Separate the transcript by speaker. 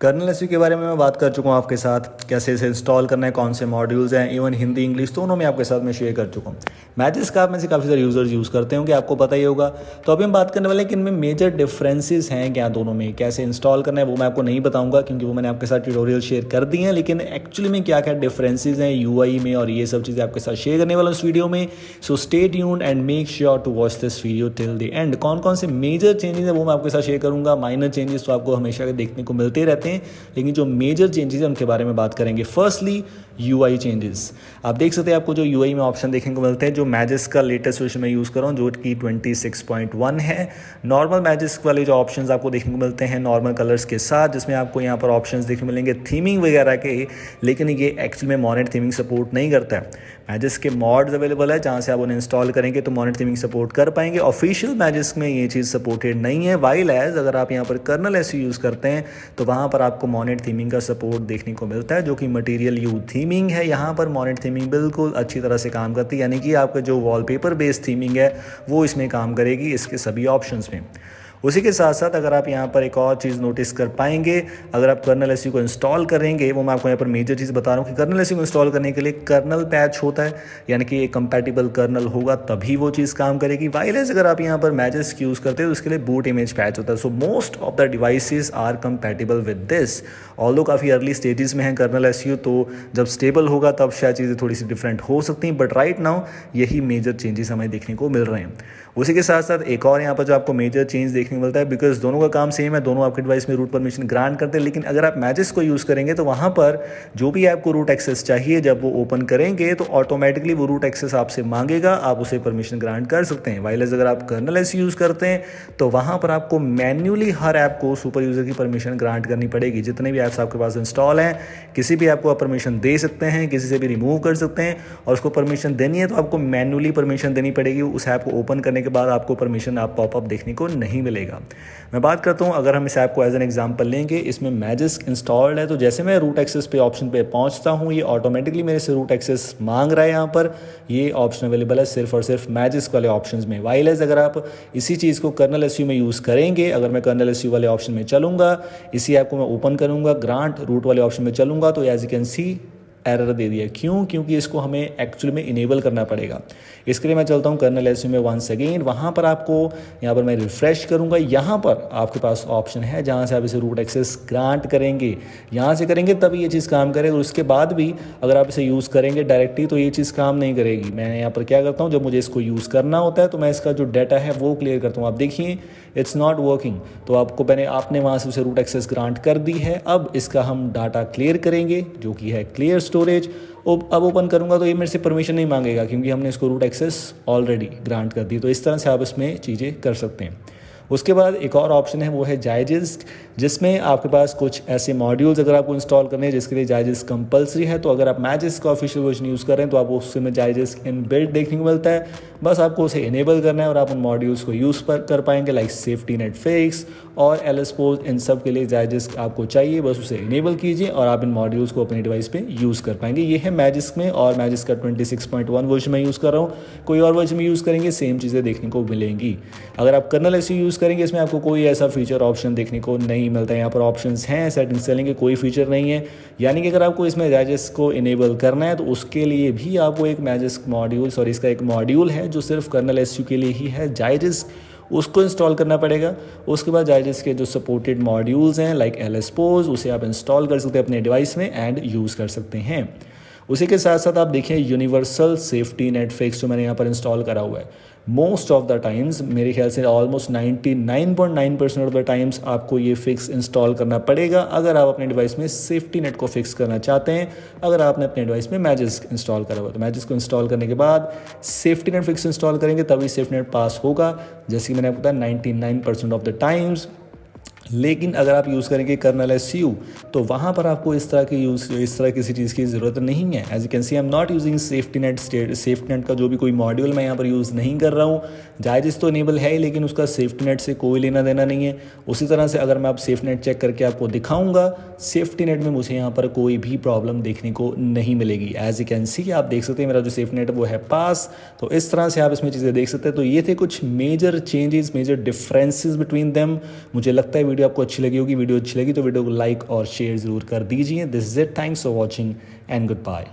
Speaker 1: Colonel SU के बारे में मैं बात कर चुका हूँ आपके साथ, कैसे इसे इंस्टॉल करना है, कौन से मॉड्यूल्स हैं, इवन हिंदी इंग्लिश दोनों में आपके साथ मैं शेयर कर चुका हूँ। मैजिस्क आप में से काफ़ी सारे यूज़र्स यूज़ करते होंगे, आपको पता ही होगा। तो अभी हम बात करने वाले हैं कि इनमें मेजर डिफरेंसेस हैं क्या, दोनों में कैसे इंस्टॉल करना है वो मैं आपको नहीं बताऊँगा क्योंकि वो मैंने आपके साथ ट्यूटोरियल शेयर कर दी हैं, लेकिन एक्चुअली में क्या क्या डिफरेंसेज हैं यूआई में और ये सब चीज़ें आपके साथ शेयर करने वाला हूँ इस वीडियो में। So stay tuned and make sure to watch this video till the end. कौन कौन से मेजर चेंजेस हैं वो मैं आपके साथ शेयर करूँगा। माइनर चेंजेस तो आपको हमेशा देखने को मिलते रहते हैं, लेकिन जो मेजर चेंजेस हैं उनके बारे में बात करेंगे। Firstly UI changes. आप देख सकते हैं आपको जो यूआई में ऑप्शन देखने को मिलते हैं, जो मैजिस्क का लेटेस्ट वर्जन में यूज़ कर रहा हूँ जो कि 26.1 है। नॉर्मल मैजिस्क वाले जो ऑप्शंस आपको देखने को मिलते हैं नॉर्मल कलर्स के साथ, जिसमें आपको यहाँ पर ऑप्शंस देखने को मिलेंगे थीमिंग वगैरह के, लेकिन ये एक्चुअली में मोनेट थीमिंग सपोर्ट नहीं करता है। मैजिस्क के मॉड्स अवेलेबल है जहाँ से आप उन्हें इंस्टॉल करेंगे तो मोनेट थीमिंग सपोर्ट कर पाएंगे। ऑफिशियल मैजिस्क में ये चीज़ सपोर्टेड नहीं है। वाइल एज अगर आप यहाँ पर कर्नल एसयू यूज़ करते हैं तो वहाँ पर आपको मोनेट थीमिंग का सपोर्ट देखने को मिलता है, जो कि मटेरियल यू थीमिंग है। यहाँ पर मोनेट थीमिंग बिल्कुल अच्छी तरह से काम करती है, यानी कि आपका जो वॉलपेपर बेस्ड थीमिंग है वो इसमें काम करेगी इसके सभी ऑप्शंस में। उसी के साथ साथ अगर आप यहाँ पर एक और चीज़ नोटिस कर पाएंगे, अगर आप कर्नल एसयू को इंस्टॉल करेंगे, वो मैं आपको यहाँ पर मेजर चीज़ बता रहा हूँ कि कर्नल एसयू को इंस्टॉल करने के लिए कर्नल पैच होता है, यानी कि एक कंपैटिबल कर्नल होगा तभी वो चीज़ काम करेगी। वायरलेस अगर आप यहाँ पर मैजिस्क यूज़ करते हैं तो उसके लिए बूट इमेज पैच होता है। So most of the devices are compatible with this. Although काफ़ी अर्ली स्टेजेस में है कर्नल एसयू, तो जब स्टेबल होगा तब शायद चीज़ें थोड़ी सी डिफरेंट हो सकती हैं, बट राइट नाउ यही मेजर चेंजेस हमें देखने को मिल रहे हैं। उसी के साथ साथ एक और यहाँ पर जो आपको मेजर चेंज देखने को मिलता है, बिकॉज दोनों का काम सेम है, दोनों आपके डिवाइस में रूट परमिशन ग्रांट करते हैं, लेकिन अगर आप मैजिस्क को यूज़ करेंगे तो वहाँ पर जो भी आपको रूट एक्सेस चाहिए जब वो ओपन करेंगे तो ऑटोमेटिकली वो रूट एक्सेस आपसे मांगेगा, आप उसे परमिशन ग्रांट कर सकते हैं। वाइलेस अगर आप कर्नल एसयू यूज़ करते हैं तो वहाँ पर आपको मैन्युअली हर ऐप को सुपर यूज़र की परमिशन ग्रांट करनी पड़ेगी। जितने भी ऐप्स आपके पास इंस्टॉल हैं, किसी भी ऐप को आप परमिशन दे सकते हैं, किसी से भी रिमूव कर सकते हैं, और उसको परमिशन देनी है तो आपको मैन्युअली परमिशन देनी पड़ेगी। उस ऐप को ओपन करने के बाद आपको परमिशन आप पॉपअप देखने को नहीं मिलेगा। मैं बात करता हूँ, अगर हम इस ऐप को एज एन एग्जांपल लेंगे, इसमें मैजिस्क इंस्टॉल्ड है, तो जैसे मैं रूट एक्सेस पे ऑप्शन पे पहुँचता हूँ ये ऑटोमेटिकली मेरे से रूट एक्सेस मांग रहा है। यहाँ पर ये ऑप्शन अवेलेबल है सिर्फ और सिर्फ मैजिस्क वाले ऑप्शंस में। वाइलेस अगर आप इसी चीज़ को कर्नल एसयू में यूज़ करेंगे, अगर मैं कर्नल एसयू वाले ऑप्शन में चलूँगा, इसी ऐप को मैं ओपन करूँगा, ग्रांट रूट वाले ऑप्शन में चलूँगा, तो as you can see error दे दिया। क्यों? क्योंकि इसको हमें एक्चुअली में इनेबल करना पड़ेगा। इसके लिए मैं चलता हूँ कर्नल एसयू में वंस अगेन, वहाँ पर आपको यहाँ पर मैं रिफ्रेश करूँगा, यहाँ पर आपके पास ऑप्शन है जहाँ से आप इसे रूट एक्सेस ग्रांट करेंगे, यहाँ से करेंगे तभी ये चीज़ काम करेगी। और उसके बाद भी अगर आप इसे यूज़ करेंगे डायरेक्टली तो ये चीज़ काम नहीं करेगी। मैं यहाँ पर क्या करता हूँ, जब मुझे इसको यूज़ करना होता है तो मैं इसका जो डाटा है वो क्लियर करता हूँ। आप देखिए इट्स नॉट वर्किंग, तो आपको आपने वहाँ से उसे रूट एक्सेस ग्रांट कर दी है। अब इसका हम डाटा क्लियर करेंगे जो कि है क्लियर स्टोरेज। अब ओपन करूंगा तो ये मेरे से परमिशन नहीं मांगेगा क्योंकि हमने इसको रूट एक्सेस ऑलरेडी ग्रांट कर दी। तो इस तरह से आप इसमें चीज़ें कर सकते हैं। उसके बाद एक और ऑप्शन है वो है जायजिस्क, जिसमें आपके पास कुछ ऐसे मॉड्यूल्स अगर आपको इंस्टॉल करने हैं जिसके लिए जायजिस्क कंपलसरी है। तो अगर आप मैजिस्क का ऑफिशियल वर्जन यूज़ कर रहे हैं तो आपको उसमें जायजिस्क इनबिल्ट देखने को मिलता है, बस आपको उसे इनेबल करना है और आप उन मॉड्यूल्स को यूज़ कर पाएंगे, लाइक सेफ्टी नेट फिक्स और LSPOS। इन सब के लिए जायजिस्क आपको चाहिए, बस उसे इनेबल कीजिए और आप इन मॉड्यूल्स को अपने डिवाइस पे यूज़ कर पाएंगे। ये है मैजिस्क में, और मैजिस्क का 26.1 वर्जन में यूज़ कर रहा हूँ। कोई और वर्जन में यूज़ करेंगे सेम चीज़ें देखने को मिलेंगी। अगर आप कर्नल एसयू यूज़ करेंगे इसमें आपको कोई ऐसा फीचर ऑप्शन देखने को नहीं मिलता है। यहाँ पर ऑप्शंस हैं, सेटिंग्स चलेंगे, कोई फीचर नहीं है। यानी कि अगर आपको इसमें जायजिस्क को इनेबल करना है तो उसके लिए भी आपको एक मैजिस्क मॉड्यूल, सॉरी इसका एक मॉड्यूल है जो सिर्फ कर्नल एसयू के लिए ही है, जायजिस्क, उसको इंस्टॉल करना पड़ेगा। उसके बाद जायजिस्क के जो सपोर्टेड मॉड्यूल्स हैं लाइक LSPOS, उसे आप इंस्टॉल कर सकते हैं अपने डिवाइस में एंड यूज़ कर सकते हैं। उसी के साथ साथ आप देखिए यूनिवर्सल सेफ्टी नेट फिक्स जो मैंने यहाँ पर इंस्टॉल करा हुआ है। मोस्ट ऑफ द टाइम्स, मेरे ख्याल से ऑलमोस्ट 99.9% ऑफ द टाइम्स आपको ये फिक्स इंस्टॉल करना पड़ेगा अगर आप अपने डिवाइस में सेफ्टी नेट को फिक्स करना चाहते हैं। अगर आपने अपने डिवाइस में मैजिस्क इंस्टॉल करा हुआ तो मैजिस्क को इंस्टॉल करने के बाद सेफ्टी नेट फिक्स इंस्टॉल करेंगे तभी सेफ्टी नेट पास होगा, जैसे कि मैंने आपको बताया 99% ऑफ द टाइम्स। लेकिन अगर आप यूज़ करेंगे कर्नल एसयू तो वहाँ पर आपको इस तरह किसी चीज़ की ज़रूरत नहीं है। As you can see I am not using safety net का जो भी कोई मॉड्यूल मैं यहाँ पर यूज़ नहीं कर रहा हूँ। जायजिस्क तो इनेबल है ही, लेकिन उसका सेफ्टी नेट से कोई लेना देना नहीं है। उसी तरह से अगर मैं आप सेफ्टी नेट चेक करके आपको दिखाऊंगा, सेफ्टी नेट में मुझे यहाँ पर कोई भी प्रॉब्लम देखने को नहीं मिलेगी। एज यू कैन सी आप देख सकते हैं मेरा जो सेफ्टी नेट है वो है पास। तो इस तरह से आप इसमें चीज़ें देख सकते हैं। तो ये थे कुछ major changes, major differences between them. मुझे लगता है वीडियो आपको अच्छी लगी होगी। वीडियो अच्छी लगी तो वीडियो को लाइक और शेयर ज़रूर कर दीजिए। This is it, thanks for watching and good bye.